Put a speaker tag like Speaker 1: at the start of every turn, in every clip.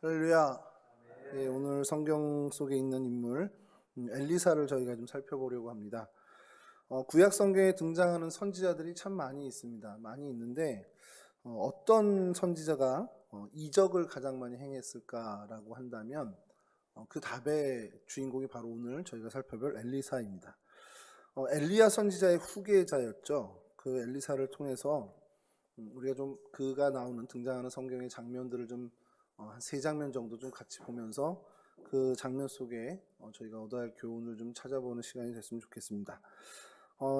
Speaker 1: 할렐루야. 예, 오늘 성경 속에 있는 인물 엘리사를 저희가 좀 살펴보려고 합니다. 구약 성경에 등장하는 선지자들이 참 많이 있습니다. 많이 있는데 어떤 선지자가 이적을 가장 많이 행했을까라고 한다면 그 답의 주인공이 바로 오늘 저희가 살펴볼 엘리사입니다. 엘리야 선지자의 후계자였죠. 그 엘리사를 통해서 우리가 좀 그가 나오는 등장하는 성경의 장면들을 좀 한 세 장면 정도 좀 같이 보면서 그 장면 속에 저희가 얻어야 할 교훈을 좀 찾아보는 시간이 됐으면 좋겠습니다.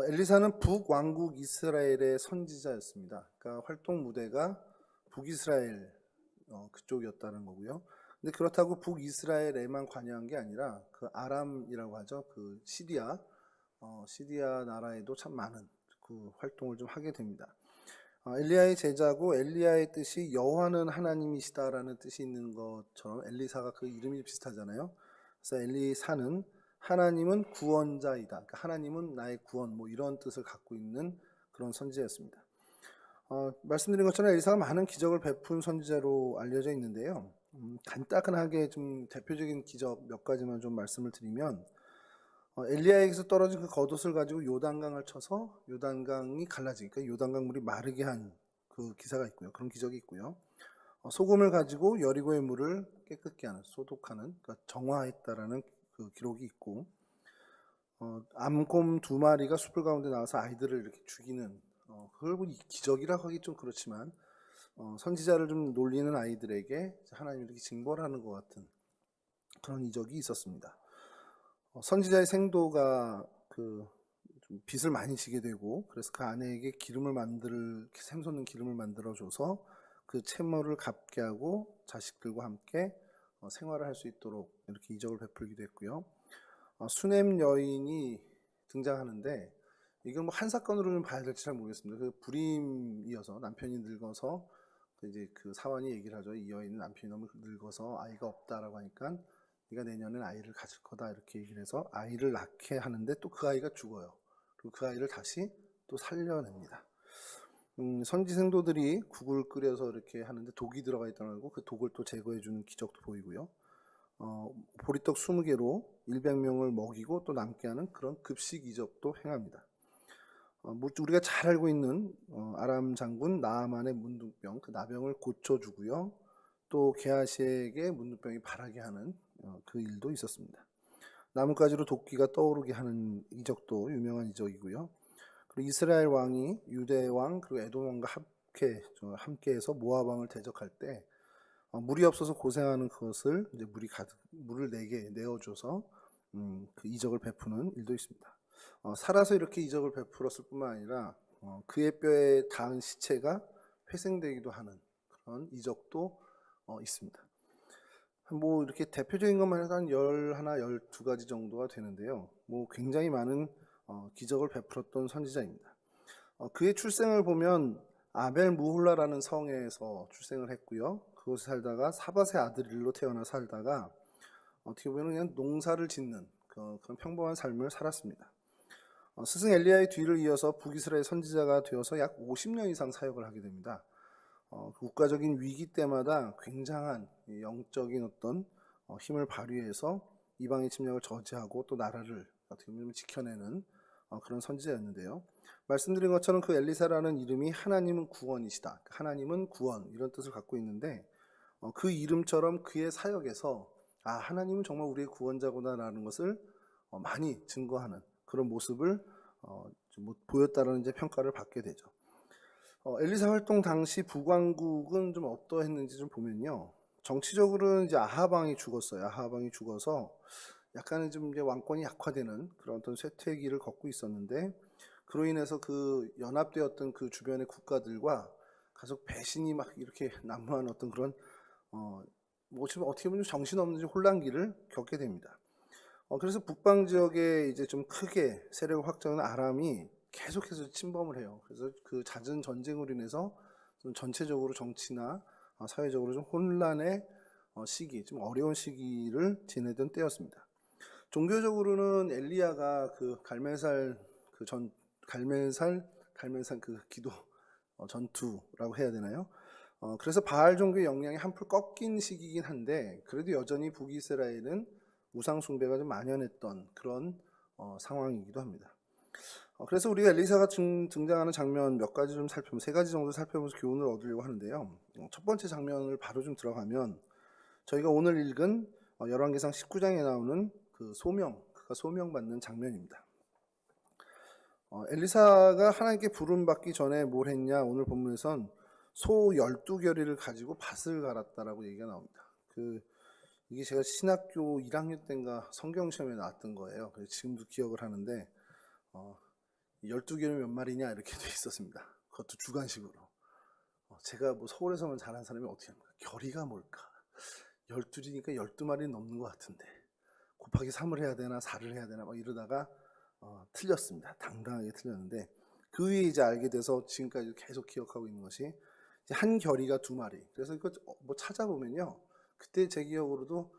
Speaker 1: 엘리사는 북왕국 이스라엘의 선지자였습니다. 그러니까 활동 무대가 북이스라엘 그쪽이었다는 거고요. 근데 그렇다고 북이스라엘에만 관여한 게 아니라 그 아람이라고 하죠. 그 시리아 나라에도 참 많은 그 활동을 좀 하게 됩니다. 엘리야의 제자고 엘리야의 뜻이 여호와는 하나님이시다라는 뜻이 있는 것처럼 엘리사가 그 이름이 비슷하잖아요. 그래서 엘리사는 하나님은 구원자이다. 그러니까 하나님은 나의 구원 뭐 이런 뜻을 갖고 있는 그런 선지자였습니다. 말씀드린 것처럼 엘리사가 많은 기적을 베푼 선지자로 알려져 있는데요. 간단하게 좀 대표적인 기적 몇 가지만 좀 말씀을 드리면 엘리야에게서 떨어진 그 겉옷을 가지고 요단강을 쳐서 요단강이 갈라지니까 요단강 물이 마르게 한 그 기사가 있고요. 그런 기적이 있고요. 소금을 가지고 여리고의 물을 깨끗게 하는, 소독하는, 그러니까 정화했다라는 그 기록이 있고, 암곰 2마리가 숲을 가운데 나와서 아이들을 이렇게 죽이는, 그걸 뭐 기적이라고 하기 좀 그렇지만 선지자를 좀 놀리는 아이들에게 하나님이 이렇게 징벌하는 것 같은 그런 이적이 있었습니다. 선지자의 생도가 좀 빚을 많이 지게 되고, 그래서 그 아내에게 샘솟는 기름을 만들어줘서 그 채무를 갚게 하고 자식들과 함께 생활을 할 수 있도록 이렇게 이적을 베풀기도 했고요. 수넴 여인이 등장하는데 이건 뭐 한 사건으로는 봐야 될지 잘 모르겠습니다. 그 불임이어서 남편이 늙어서 이제 그 사환이 얘기를 하죠. 이 여인은 남편이 너무 늙어서 아이가 없다라고 하니까 네가 내년엔 아이를 가질 거다 이렇게 얘기를 해서 아이를 낳게 하는데 또 그 아이가 죽어요. 그리고 그 아이를 다시 또 살려냅니다. 선지 생도들이 국을 끓여서 이렇게 하는데 독이 들어가 있다는 거고 그 독을 또 제거해주는 기적도 보이고요. 보리떡 20개로 100명을 먹이고 또 남게 하는 그런 급식 이적도 행합니다. 우리가 잘 알고 있는 아람 장군 나아만의 문둥병, 그 나병을 고쳐주고요. 또 게하시에게 문둥병이 바라게 하는 그 일도 있었습니다. 나뭇가지로 도끼가 떠오르게 하는 이적도 유명한 이적이고요. 그리고 이스라엘 왕이 유대 왕 그리고 에돔 왕과 함께해서 모압 왕을 대적할 때 물이 없어서 고생하는 그것을 이제 물을 내게 내어줘서 그 이적을 베푸는 일도 있습니다. 살아서 이렇게 이적을 베풀었을 뿐만 아니라 그의 뼈에 닿은 시체가 회생되기도 하는 그런 이적도 있습니다. 뭐 이렇게 대표적인 것만 해도 한 11, 12가지 정도가 되는데요. 뭐 굉장히 많은 기적을 베풀었던 선지자입니다. 그의 출생을 보면 아벨 무홀라라는 성에서 출생을 했고요. 그곳에 살다가 사밧의 아들로 태어나 살다가 어떻게 보면 그냥 농사를 짓는 그런 평범한 삶을 살았습니다. 스승 엘리야의 뒤를 이어서 북이스라엘 선지자가 되어서 약 50년 이상 사역을 하게 됩니다. 국가적인 위기 때마다 굉장한 영적인 어떤 힘을 발휘해서 이방의 침략을 저지하고 또 나라를 어떻게 보면 지켜내는 그런 선지자였는데요. 말씀드린 것처럼 그 엘리사라는 이름이 하나님은 구원이시다, 하나님은 구원 이런 뜻을 갖고 있는데 그 이름처럼 그의 사역에서 하나님은 정말 우리의 구원자구나라는 것을 많이 증거하는 그런 모습을 좀 보였다라는 이제 평가를 받게 되죠. 엘리사 활동 당시 북왕국은 좀 어떠했는지 좀 보면요. 정치적으로는 이제 아합 왕이 죽었어요. 아합 왕이 죽어서 약간은 좀 이제 왕권이 약화되는 그런 어떤 쇠퇴기를 걷고 있었는데 그로 인해서 그 연합되었던 그 주변의 국가들과 계속 배신이 막 이렇게 난무한 어떤 그런 뭐 어떻게 보면 정신없는 혼란기를 겪게 됩니다. 그래서 북방 지역에 이제 좀 크게 세력 확장한 아람이 계속해서 침범을 해요. 그래서 그 잦은 전쟁으로 인해서 좀 전체적으로 정치나 사회적으로 좀 혼란의 시기, 좀 어려운 시기를 지내던 때였습니다. 종교적으로는 엘리야가 그 갈멜산 그 기도 전투라고 해야 되나요? 그래서 바알 종교의 영향이 한풀 꺾인 시기이긴 한데 그래도 여전히 북이스라엘은 우상 숭배가 좀 만연했던 그런 상황이기도 합니다. 그래서 우리가 엘리사가 등장하는 장면 몇 가지 좀 세 가지 정도 살펴보면서 교훈을 얻으려고 하는데요. 첫 번째 장면을 바로 좀 들어가면 저희가 오늘 읽은 열왕기상 19장에 나오는 그가 소명받는 장면입니다. 엘리사가 하나님께 부름받기 전에 뭘 했냐? 오늘 본문에선 소 12결의를 가지고 밭을 갈았다라고 얘기가 나옵니다. 이게 제가 신학교 1학년 때인가 성경시험에 나왔던 거예요. 그래서 지금도 기억을 하는데 12결이 몇 마리냐 이렇게 돼 있었습니다. 그것도 주관식으로. 제가 뭐 서울에서만 자란 사람이 어떻게 합니까? 결의가 뭘까? 12이니까 12마리는 넘는 것 같은데 곱하기 3을 해야 되나 4를 해야 되나 막 이러다가 틀렸습니다. 당당하게 틀렸는데 그 위에 이제 알게 돼서 지금까지 계속 기억하고 있는 것이 이제 한 결의가 2마리. 그래서 이거 뭐 찾아보면요. 그때 제 기억으로도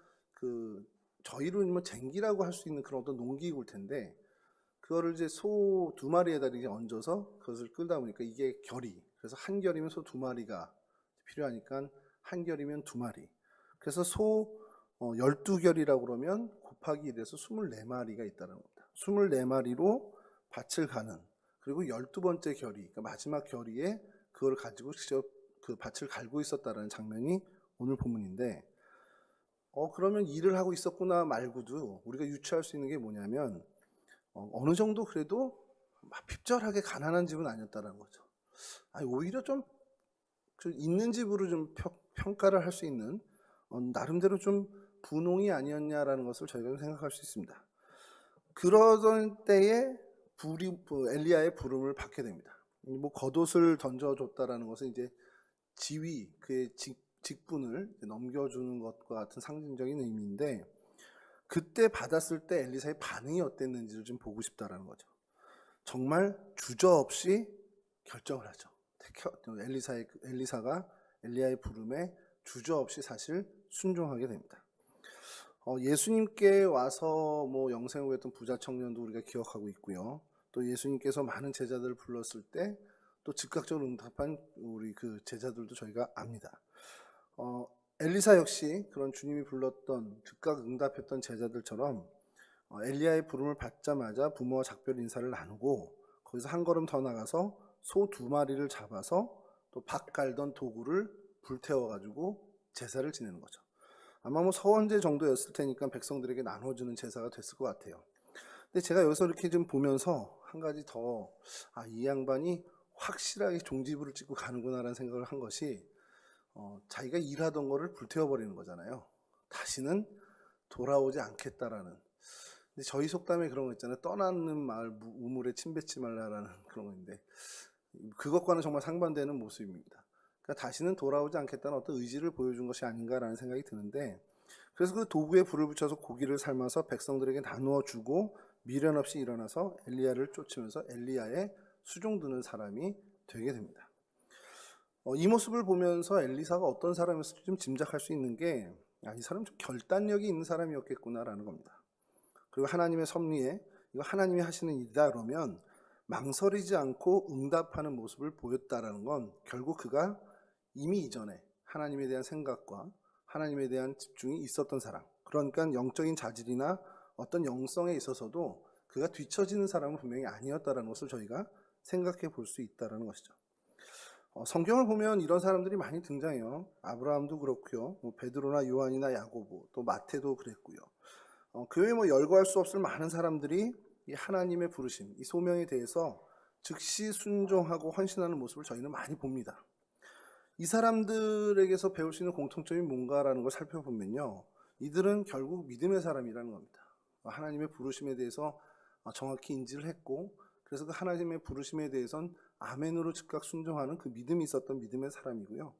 Speaker 1: 저희로 뭐 쟁기라고 할 수 있는 그런 어떤 농기구일 텐데 그거를 이제 소 2마리에다 이렇게 얹어서 그것을 끌다 보니까 이게 결이. 그래서 한 결이면 소 2마리가 필요하니까 한 결이면 2마리. 그래서 소 12결이라고 그러면 곱하기 1해서 24마리가 있다는 겁니다. 24마리로 밭을 가는 그리고 12번째 결이, 그러니까 마지막 결의에 그걸 가지고 직접 그 밭을 갈고 있었다는 장면이 오늘 본문인데 그러면 일을 하고 있었구나 말고도 우리가 유추할 수 있는 게 뭐냐면 어느 정도 그래도 핍절하게 가난한 집은 아니었다는 거죠. 오히려 좀 있는 집으로 좀 평가를 할 수 있는 나름대로 좀 분홍이 아니었냐라는 것을 저희가 생각할 수 있습니다. 그러던 때에 엘리야의 부름을 받게 됩니다. 뭐 겉옷을 던져줬다라는 것은 이제 지위, 그의 직분을 넘겨주는 것과 같은 상징적인 의미인데 그때 받았을 때 엘리사의 반응이 어땠는지를 좀 보고 싶다라는 거죠. 정말 주저없이 결정을 하죠. 엘리사가 엘리야의 부름에 주저없이 사실 순종하게 됩니다. 예수님께 와서 뭐 영생을 했던 부자 청년도 우리가 기억하고 있고요. 또 예수님께서 많은 제자들을 불렀을 때 또 즉각적으로 응답한 우리 그 제자들도 저희가 압니다. 엘리사 역시 그런 주님이 불렀던 즉각 응답했던 제자들처럼 엘리야의 부름을 받자마자 부모와 작별 인사를 나누고 거기서 한 걸음 더 나가서 소 2마리를 잡아서 또 밭 갈던 도구를 불태워가지고 제사를 지내는 거죠. 아마 뭐 서원제 정도였을 테니까 백성들에게 나눠주는 제사가 됐을 것 같아요. 근데 제가 여기서 이렇게 좀 보면서 한 가지 더 이 양반이 확실하게 종지부를 찍고 가는구나라는 생각을 한 것이 자기가 일하던 거를 불태워버리는 거잖아요. 다시는 돌아오지 않겠다라는. 근데 저희 속담에 그런 거 있잖아요. 떠나는 마을 우물에 침 뱉지 말라라는 그런 건데 그것과는 정말 상반되는 모습입니다. 그러니까 다시는 돌아오지 않겠다는 어떤 의지를 보여준 것이 아닌가라는 생각이 드는데 그래서 그 도구에 불을 붙여서 고기를 삶아서 백성들에게 나누어 주고 미련 없이 일어나서 엘리야를 쫓으면서 엘리야의 수종드는 사람이 되게 됩니다. 이 모습을 보면서 엘리사가 어떤 사람이었을지 좀 짐작할 수 있는 게 이 사람은 좀 결단력이 있는 사람이었겠구나라는 겁니다. 그리고 하나님의 섭리에 이거 하나님이 하시는 일이다 그러면 망설이지 않고 응답하는 모습을 보였다라는 건 결국 그가 이미 이전에 하나님에 대한 생각과 하나님에 대한 집중이 있었던 사람, 그러니까 영적인 자질이나 어떤 영성에 있어서도 그가 뒤처지는 사람은 분명히 아니었다는 것을 저희가 생각해 볼 수 있다는 것이죠. 성경을 보면 이런 사람들이 많이 등장해요. 아브라함도 그렇고요. 뭐 베드로나 요한이나 야고보, 또 마태도 그랬고요. 그 외에 뭐 열거할 수 없을 많은 사람들이 이 하나님의 부르심, 이 소명에 대해서 즉시 순종하고 헌신하는 모습을 저희는 많이 봅니다. 이 사람들에게서 배울 수 있는 공통점이 뭔가라는 걸 살펴보면요. 이들은 결국 믿음의 사람이라는 겁니다. 하나님의 부르심에 대해서 정확히 인지를 했고 그래서 그 하나님의 부르심에 대해서는 아멘으로 즉각 순종하는 그 믿음이 있었던 믿음의 사람이고요.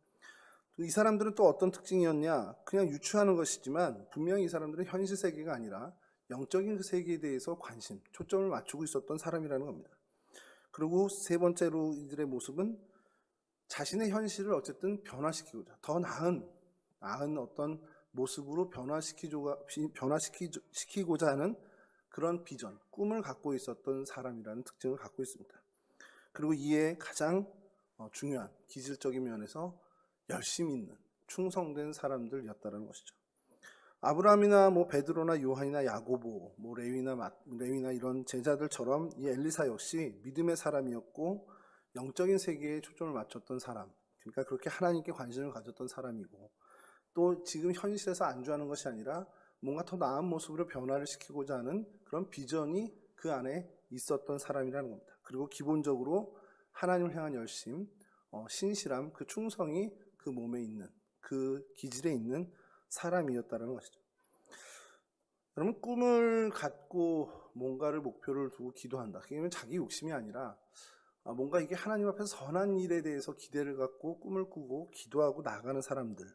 Speaker 1: 이 사람들은 또 어떤 특징이었냐? 그냥 유추하는 것이지만 분명히 이 사람들은 현실 세계가 아니라 영적인 그 세계에 대해서 관심, 초점을 맞추고 있었던 사람이라는 겁니다. 그리고 세 번째로 이들의 모습은 자신의 현실을 어쨌든 변화시키고자 더 나은 어떤 모습으로 변화시키고자 하는 그런 비전, 꿈을 갖고 있었던 사람이라는 특징을 갖고 있습니다. 그리고 이에 가장 중요한 기질적인 면에서 열심히 있는 충성된 사람들이었다는 것이죠. 아브라함이나 베드로나 요한이나 야고보, 레위나 이런 제자들처럼 이 엘리사 역시 믿음의 사람이었고 영적인 세계에 초점을 맞췄던 사람, 그러니까 그렇게 하나님께 관심을 가졌던 사람이고, 또 지금 현실에서 안주하는 것이 아니라 뭔가 더 나은 모습으로 변화를 시키고자 하는 그런 비전이 그 안에 있었던 사람이라는 겁니다. 그리고 기본적으로 하나님을 향한 열심, 신실함, 그 충성이 그 몸에 있는, 그 기질에 있는 사람이었다는 것이죠. 여러분, 꿈을 갖고 뭔가를 목표를 두고 기도한다. 그게 자기 욕심이 아니라 뭔가 이게 하나님 앞에서 선한 일에 대해서 기대를 갖고 꿈을 꾸고 기도하고 나가는 사람들,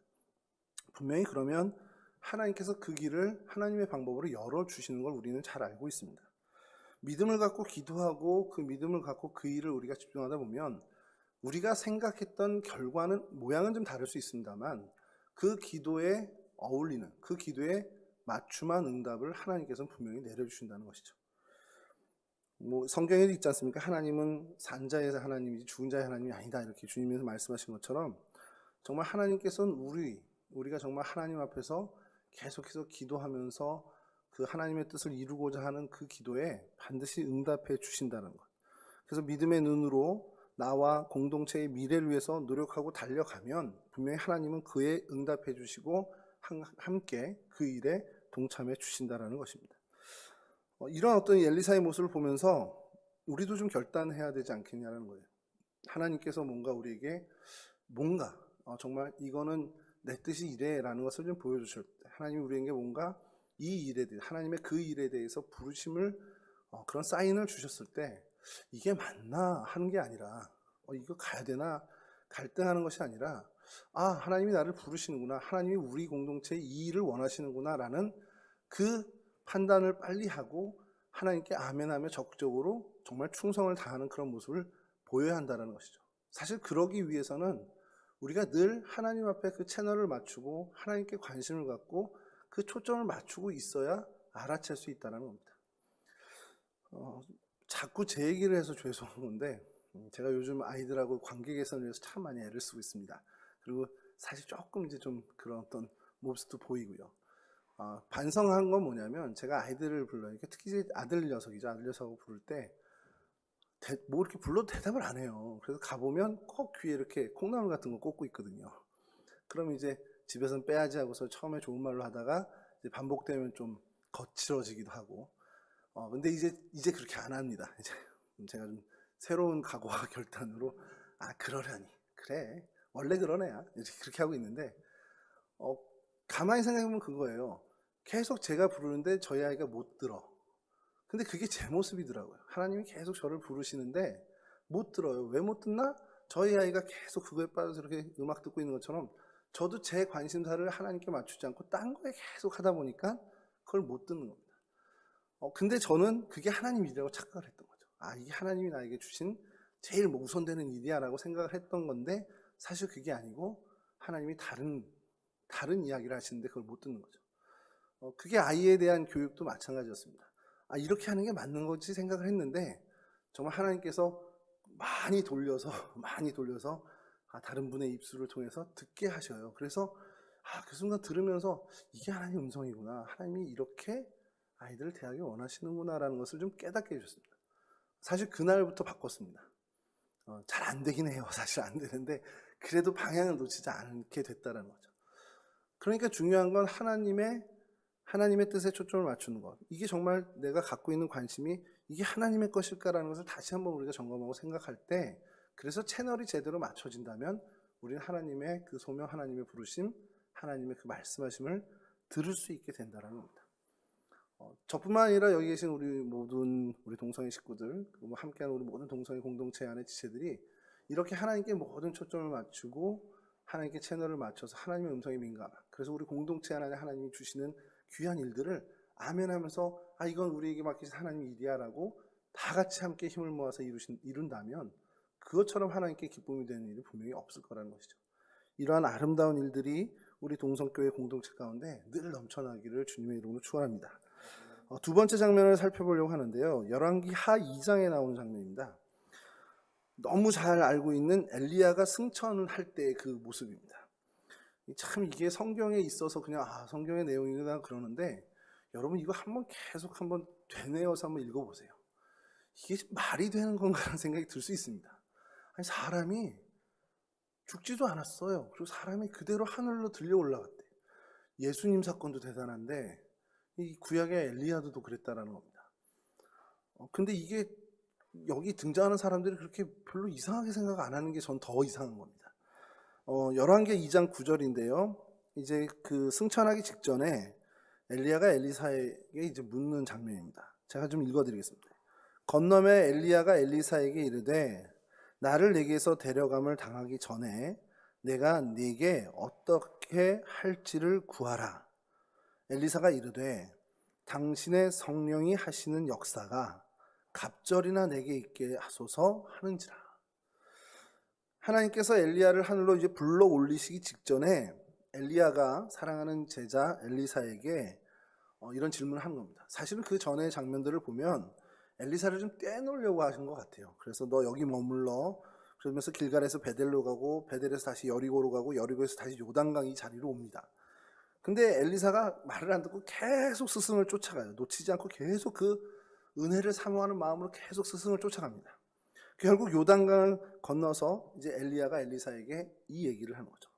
Speaker 1: 분명히 그러면 하나님께서 그 길을 하나님의 방법으로 열어주시는 걸 우리는 잘 알고 있습니다. 믿음을 갖고 기도하고 그 믿음을 갖고 그 일을 우리가 집중하다 보면 우리가 생각했던 결과는, 모양은 좀 다를 수 있습니다만 그 기도에 어울리는, 그 기도에 맞춤한 응답을 하나님께서는 분명히 내려주신다는 것이죠. 성경에도 있지 않습니까? 하나님은 산자의 하나님이지 죽은 자의 하나님이 아니다, 이렇게 주님께서 말씀하신 것처럼 정말 하나님께서는 우리가 정말 하나님 앞에서 계속해서 기도하면서 그 하나님의 뜻을 이루고자 하는 그 기도에 반드시 응답해 주신다는 것. 그래서 믿음의 눈으로 나와 공동체의 미래를 위해서 노력하고 달려가면 분명히 하나님은 그에 응답해 주시고 함께 그 일에 동참해 주신다는 것입니다. 이런 어떤 엘리사의 모습을 보면서 우리도 좀 결단해야 되지 않겠냐는 거예요. 하나님께서 뭔가 우리에게 정말 이거는 내 뜻이 이래라는 것을 좀 보여주실 때, 하나님이 우리에게 뭔가 이 일에 대해, 하나님의 그 일에 대해서 부르심을, 그런 사인을 주셨을 때 이게 맞나 하는 게 아니라 이거 가야 되나 갈등하는 것이 아니라 하나님이 나를 부르시는구나, 하나님이 우리 공동체에 이 일을 원하시는구나 라는 그 판단을 빨리 하고 하나님께 아멘하며 적극적으로 정말 충성을 다하는 그런 모습을 보여야 한다는 것이죠. 사실 그러기 위해서는 우리가 늘 하나님 앞에 그 채널을 맞추고 하나님께 관심을 갖고 그 초점을 맞추고 있어야 알아챌 수 있다는 겁니다. 자꾸 제 얘기를 해서 죄송한 건데 제가 요즘 아이들하고 관계 개선을 위해서 참 많이 애를 쓰고 있습니다. 그리고 사실 조금 이제 좀 그런 어떤 모습도 보이고요. 반성한 건 뭐냐면, 제가 아이들을 불러요. 특히 아들 녀석을 부를 때 이렇게 불러도 대답을 안 해요. 그래서 가보면 꼭 귀에 이렇게 콩나물 같은 거 꽂고 있거든요. 그럼 이제 집에서는 빼야지 하고서 처음에 좋은 말로 하다가 이제 반복되면 좀 거칠어지기도 하고, 근데 이제 그렇게 안 합니다. 이제 제가 좀 새로운 각오와 결단으로 그러려니, 그래, 원래 그런 애야, 이렇게 그렇게 하고 있는데, 가만히 생각해보면 그거예요. 계속 제가 부르는데 저희 아이가 못 들어. 근데 그게 제 모습이더라고요. 하나님이 계속 저를 부르시는데 못 들어요. 왜 못 듣나? 저희 아이가 계속 그거에 빠져서 이렇게 음악 듣고 있는 것처럼 저도 제 관심사를 하나님께 맞추지 않고 딴 거에 계속 하다 보니까 그걸 못 듣는 겁니다. 근데 저는 그게 하나님 일이라고 착각을 했던 거죠. 이게 하나님이 나에게 주신 제일 우선되는 일이야 라고 생각을 했던 건데, 사실 그게 아니고 하나님이 다른 이야기를 하시는데 그걸 못 듣는 거죠. 그게 아이에 대한 교육도 마찬가지였습니다. 이렇게 하는 게 맞는 거지 생각을 했는데 정말 하나님께서 많이 돌려서 다른 분의 입술을 통해서 듣게 하셔요. 그래서 그 순간 들으면서 이게 하나님의 음성이구나, 하나님이 이렇게 아이들을 대하기 원하시는구나 라는 것을 좀 깨닫게 해주셨습니다. 사실 그날부터 바꿨습니다. 잘 안 되긴 해요. 사실 안 되는데 그래도 방향을 놓치지 않게 됐다는 거죠. 그러니까 중요한 건 하나님의 뜻에 초점을 맞추는 것. 이게 정말 내가 갖고 있는 관심이 이게 하나님의 것일까라는 것을 다시 한번 우리가 점검하고 생각할 때, 그래서 채널이 제대로 맞춰진다면 우리는 하나님의 그 소명, 하나님의 부르심, 하나님의 그 말씀하심을 들을 수 있게 된다는 겁니다. 저뿐만 아니라 여기 계신 우리 동성애 식구들, 함께하는 우리 모든 동성애 공동체 안의 지체들이 이렇게 하나님께 모든 초점을 맞추고 하나님께 채널을 맞춰서 하나님의 음성에 민감한, 그래서 우리 공동체 안에 하나님이 주시는 귀한 일들을 아멘하면서 이건 우리에게 맡기신 하나님의 일이야 라고 다 같이 함께 힘을 모아서 이룬다면 그것처럼 하나님께 기쁨이 되는 일이 분명히 없을 거라는 것이죠. 이러한 아름다운 일들이 우리 동성교회 공동체 가운데 늘 넘쳐나기를 주님의 이름으로 축원합니다. 두 번째 장면을 살펴보려고 하는데요, 열왕기 하 2장에 나오는 장면입니다. 너무 잘 알고 있는 엘리야가 승천할 때의 그 모습입니다. 참 이게 성경에 있어서 그냥 성경의 내용이구나 그러는데, 여러분 이거 계속 한번 되뇌어서 한번 읽어보세요. 이게 말이 되는 건가라는 생각이 들 수 있습니다. 아니, 사람이 죽지도 않았어요. 그리고 사람이 그대로 하늘로 들려 올라갔대. 예수님 사건도 대단한데 이 구약의 엘리야도 그랬다라는 겁니다. 근데 이게 여기 등장하는 사람들이 그렇게 별로 이상하게 생각 안 하는 게 전 더 이상한 겁니다. 열왕기 2장 9절인데요. 이제 그 승천하기 직전에 엘리야가 엘리사에게 이제 묻는 장면입니다. 제가 좀 읽어드리겠습니다. 건너매 엘리야가 엘리사에게 이르되 나를 내게서 데려감을 당하기 전에 내가 네게 어떻게 할지를 구하라. 엘리사가 이르되 당신의 성령이 하시는 역사가 갑절이나 내게 있게 하소서 하는지라. 하나님께서 엘리야를 하늘로 이제 불러 올리시기 직전에 엘리야가 사랑하는 제자 엘리사에게 이런 질문을 하는 겁니다. 사실은 그 전의 장면들을 보면 엘리사를 좀 떼놓으려고 하신 것 같아요. 그래서 너 여기 머물러. 그러면서 길갈에서 베델로 가고, 베델에서 다시 여리고로 가고, 여리고에서 다시 요단강 이 자리로 옵니다. 근데 엘리사가 말을 안 듣고 계속 스승을 쫓아가요. 놓치지 않고 계속 그 은혜를 사모하는 마음으로 계속 스승을 쫓아갑니다. 결국 요단강을 건너서 이제 엘리야가 엘리사에게 이 얘기를 하는 거죠.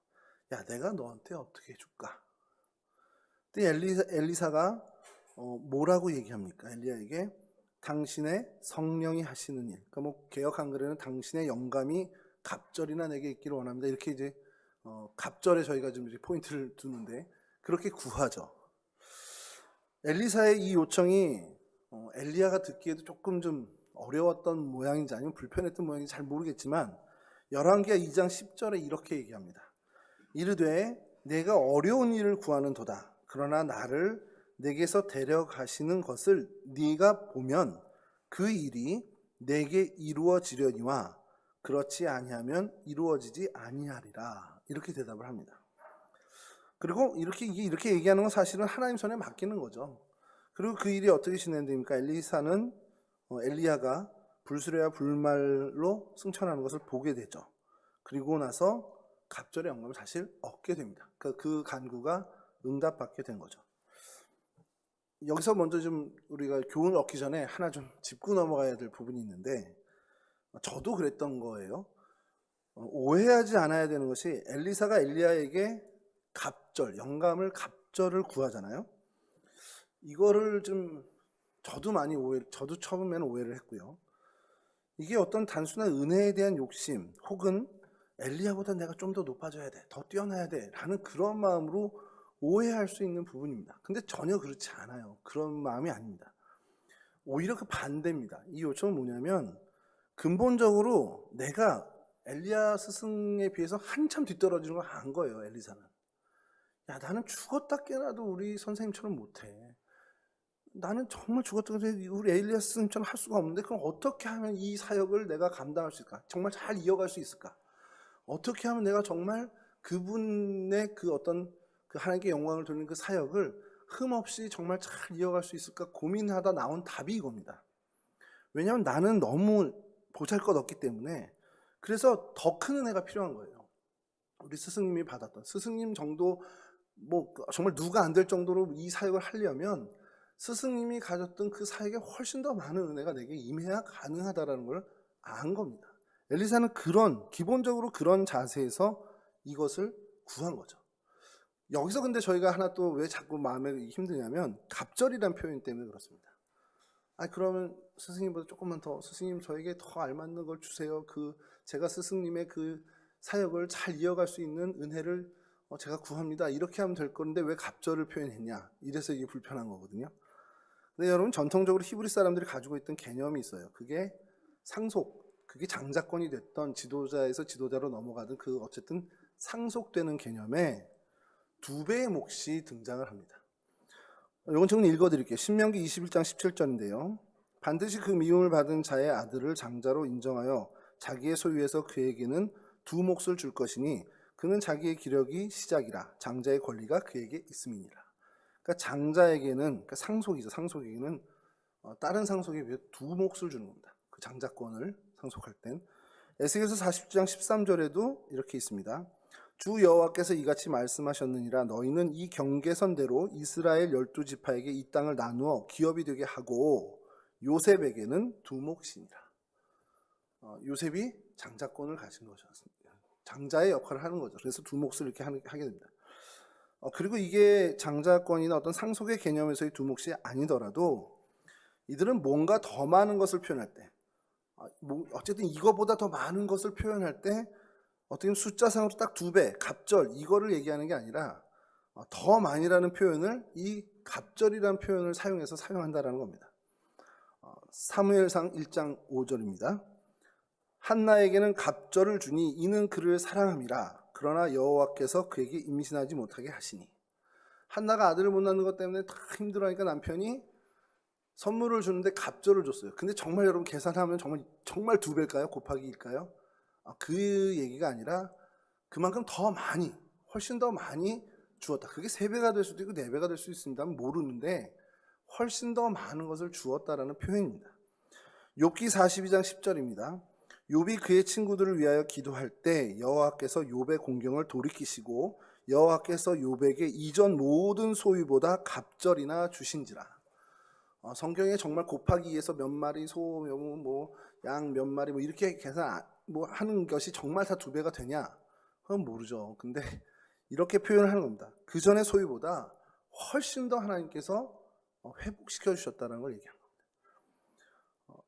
Speaker 1: 야, 내가 너한테 어떻게 해줄까? 근데 엘리사가 뭐라고 얘기합니까? 엘리야에게 당신의 성령이 하시는 일. 그러니까 뭐 개역 한글에는 당신의 영감이 갑절이나 내게 있기를 원합니다. 이렇게 이제 갑절에 저희가 좀 이제 포인트를 두는데 그렇게 구하죠. 엘리사의 이 요청이 엘리야가 듣기에도 조금 좀 어려웠던 모양인지 아니면 불편했던 모양인지 잘 모르겠지만 열왕기하 2장 10절에 이렇게 얘기합니다. 이르되 내가 어려운 일을 구하는도다. 그러나 나를 내게서 데려가시는 것을 네가 보면 그 일이 내게 이루어지려니와 그렇지 아니하면 이루어지지 아니하리라. 이렇게 대답을 합니다. 그리고 이렇게 얘기하는 건 사실은 하나님 손에 맡기는 거죠. 그리고 그 일이 어떻게 진행됩니까? 엘리야가 불수레와 불말로 승천하는 것을 보게 되죠. 그리고 나서 갑절의 영감을 사실 얻게 됩니다. 그 간구가 응답받게 된 거죠. 여기서 먼저 좀 우리가 교훈을 얻기 전에 하나 좀 짚고 넘어가야 될 부분이 있는데, 저도 그랬던 거예요. 오해하지 않아야 되는 것이 엘리사가 엘리야에게 영감을 갑절을 구하잖아요. 이거를 좀 저도 처음에는 오해를 했고요. 이게 어떤 단순한 은혜에 대한 욕심 혹은 엘리야보다 내가 좀 더 높아져야 돼, 더 뛰어나야 돼 라는 그런 마음으로 오해할 수 있는 부분입니다. 근데 전혀 그렇지 않아요. 그런 마음이 아닙니다. 오히려 그 반대입니다. 이 요청은 뭐냐면 근본적으로 내가 엘리야 스승에 비해서 한참 뒤떨어지는 걸 안 거예요. 엘리사는. 야, 나는 죽었다 깨나도 우리 선생님처럼 못해. 나는 정말 죽었다 깨나도 우리 엘리야 스승처럼 할 수가 없는데 그럼 어떻게 하면 이 사역을 내가 감당할 수 있을까? 정말 잘 이어갈 수 있을까? 어떻게 하면 내가 정말 그분의 그 어떤 그 하나님께 영광을 돌리는 그 사역을 흠없이 정말 잘 이어갈 수 있을까 고민하다 나온 답이 이겁니다. 왜냐하면 나는 너무 보잘것없기 때문에. 그래서 더 큰 은혜가 필요한 거예요. 우리 스승님이 받았던 스승님 정도, 뭐 정말 누가 안 될 정도로 이 사역을 하려면 스승님이 가졌던 그 사역에 훨씬 더 많은 은혜가 내게 임해야 가능하다라는 걸 안 겁니다. 엘리사는 기본적으로 그런 자세에서 이것을 구한 거죠. 여기서 근데 저희가 하나 또 왜 자꾸 마음에 힘드냐면 갑절이란 표현 때문에 그렇습니다. 그러면 스승님보다 조금만 더, 스승님 저에게 더 알맞는 걸 주세요. 제가 스승님의 그 사역을 잘 이어갈 수 있는 은혜를 제가 구합니다. 이렇게 하면 될 건데 왜 갑절을 표현했냐? 이래서 이게 불편한 거거든요. 근데 여러분, 전통적으로 히브리 사람들이 가지고 있던 개념이 있어요. 그게 그게 장자권이 됐던 지도자에서 지도자로 넘어가던 어쨌든 상속되는 개념에 2배의 몫이 등장을 합니다. 이건 저는 읽어드릴게요. 신명기 21장 17절인데요. 반드시 그 미움을 받은 자의 아들을 장자로 인정하여 자기의 소유에서 그에게는 2 몫을 줄 것이니 그는 자기의 기력이 시작이라 장자의 권리가 그에게 있음이니라. 그러니까 장자에게는, 그러니까 상속에게는 다른 상속에 비해 2 몫을 주는 겁니다. 그 장자권을 상속할 땐. 에스겔서 40장 13절에도 이렇게 있습니다. 주 여호와께서 이같이 말씀하셨느니라. 너희는 이 경계선대로 이스라엘 12지파에게 이 땅을 나누어 기업이 되게 하고 요셉에게는 두 몫이니라. 요셉이 장자권을 가진 것이었습니다. 장자의 역할을 하는 거죠. 그래서 두 몫을 이렇게 하게 됩니다. 그리고 이게 장자권이나 어떤 상속의 개념에서의 두 몫이 아니더라도 이들은 뭔가 더 많은 것을 표현할 때, 어쨌든 이거보다 더 많은 것을 표현할 때 어떻게 보면 숫자상으로 딱 2배, 갑절 이거를 얘기하는 게 아니라 더 많이라는 표현을 이 갑절이라는 표현을 사용해서 사용한다라는 겁니다. 사무엘상 1장 5절입니다. 한나에게는 갑절을 주니 이는 그를 사랑함이라. 그러나 여호와께서 그에게 임신하지 못하게 하시니. 한나가 아들을 못 낳는 것 때문에 다 힘들어하니까 남편이 선물을 주는데 갑절을 줬어요. 근데 정말 여러분 계산하면 정말 2배일까요? 곱하기일까요? 그 얘기가 아니라 그만큼 더 많이, 훨씬 더 많이 주었다. 그게 3배가 될 수도 있고 4배가 될 수 있습니다. 모르는데 훨씬 더 많은 것을 주었다라는 표현입니다. 욥기 42장 10절입니다. 욥이 그의 친구들을 위하여 기도할 때 여호와께서 욥의 공경을 돌이키시고 여호와께서 욥에게 이전 모든 소유보다 갑절이나 주신지라. 성경에 정말 곱하기 2에서 몇 마리 소, 양 몇 마리 이렇게 계산 하는 것이 정말 다 2배가 되냐? 그건 모르죠. 근데 이렇게 표현을 하는 겁니다. 그 전의 소유보다 훨씬 더 하나님께서 회복시켜 주셨다는 걸 얘기하는 겁니다.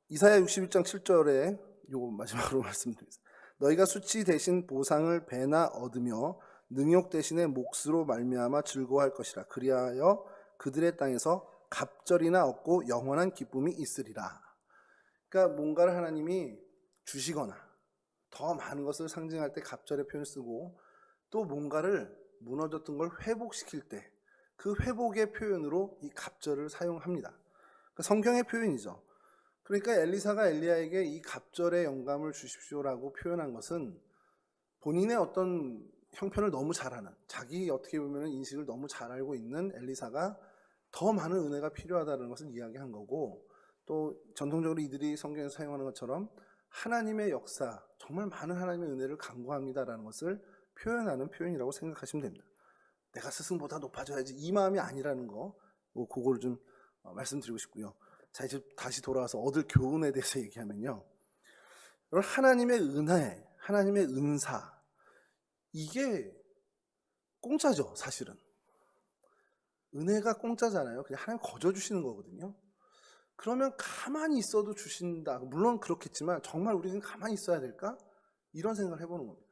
Speaker 1: 이사야 61장 7절에 요거 마지막으로 말씀드리겠습니다. 너희가 수치 대신 보상을 배나 얻으며 능욕 대신에 몫으로 말미암아 즐거워할 것이라. 그리하여 그들의 땅에서 갑절이나 얻고 영원한 기쁨이 있으리라. 그러니까 뭔가를 하나님이 주시거나 더 많은 것을 상징할 때 갑절의 표현을 쓰고 또 뭔가를 무너졌던 걸 회복시킬 때 그 회복의 표현으로 이 갑절을 사용합니다. 그러니까 성경의 표현이죠. 그러니까 엘리사가 엘리야에게 이 갑절의 영감을 주십시오라고 표현한 것은 본인의 어떤 형편을 너무 잘 아는, 자기 어떻게 보면 인식을 너무 잘 알고 있는 엘리사가 더 많은 은혜가 필요하다는 것을 이야기한 거고, 또 전통적으로 이들이 성경에서 사용하는 것처럼 하나님의 역사, 정말 많은 하나님의 은혜를 간구합니다라는 것을 표현하는 표현이라고 생각하시면 됩니다. 내가 스승보다 높아져야지 이 마음이 아니라는 거, 그거를 좀 말씀드리고 싶고요. 자, 이제 다시 돌아와서 얻을 교훈에 대해서 얘기하면요. 여러분, 하나님의 은혜, 하나님의 은사, 이게 공짜죠, 사실은. 은혜가 공짜잖아요. 그냥 하나님 거저 주시는 거거든요. 그러면 가만히 있어도 주신다. 물론 그렇겠지만 정말 우리는 가만히 있어야 될까? 이런 생각을 해보는 겁니다.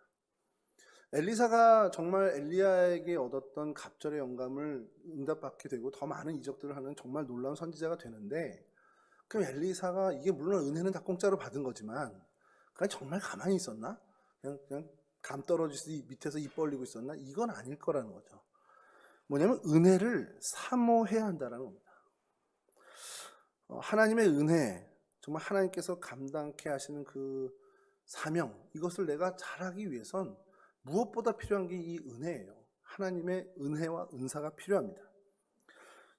Speaker 1: 엘리사가 정말 엘리야에게 얻었던 갑절의 영감을 응답받게 되고 더 많은 이적들을 하는 정말 놀라운 선지자가 되는데, 그럼 엘리사가 이게 물론 은혜는 다 공짜로 받은 거지만 그냥 정말 가만히 있었나? 그냥 감 떨어지듯이 밑에서 입 벌리고 있었나? 이건 아닐 거라는 거죠. 뭐냐면 은혜를 사모해야 한다는 겁니다. 하나님의 은혜, 정말 하나님께서 감당케 하시는 그 사명, 이것을 내가 잘하기 위해선 무엇보다 필요한 게 이 은혜예요. 하나님의 은혜와 은사가 필요합니다.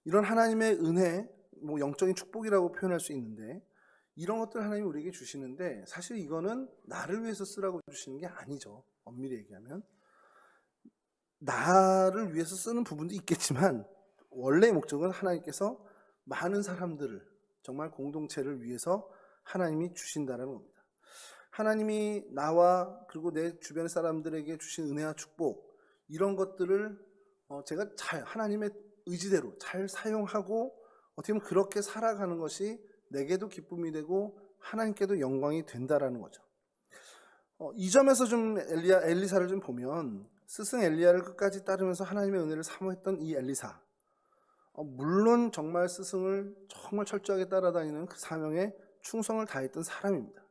Speaker 1: 이런 하나님의 은혜, 영적인 축복이라고 표현할 수 있는데, 이런 것들 하나님이 우리에게 주시는데 사실 이거는 나를 위해서 쓰라고 주시는 게 아니죠. 엄밀히 얘기하면 나를 위해서 쓰는 부분도 있겠지만 원래의 목적은 하나님께서 많은 사람들을, 정말 공동체를 위해서 하나님이 주신다는 겁니다. 하나님이 나와 그리고 내 주변 사람들에게 주신 은혜와 축복, 이런 것들을 제가 잘 하나님의 의지대로 잘 사용하고 어떻게 보면 그렇게 살아가는 것이 내게도 기쁨이 되고 하나님께도 영광이 된다라는 거죠. 이 점에서 좀 엘리사를 좀 보면, 스승 엘리야를 끝까지 따르면서 하나님의 은혜를 사모했던 이 엘리사, 물론 정말 스승을 정말 철저하게 따라다니는 그 사명에 충성을 다했던 사람입니다.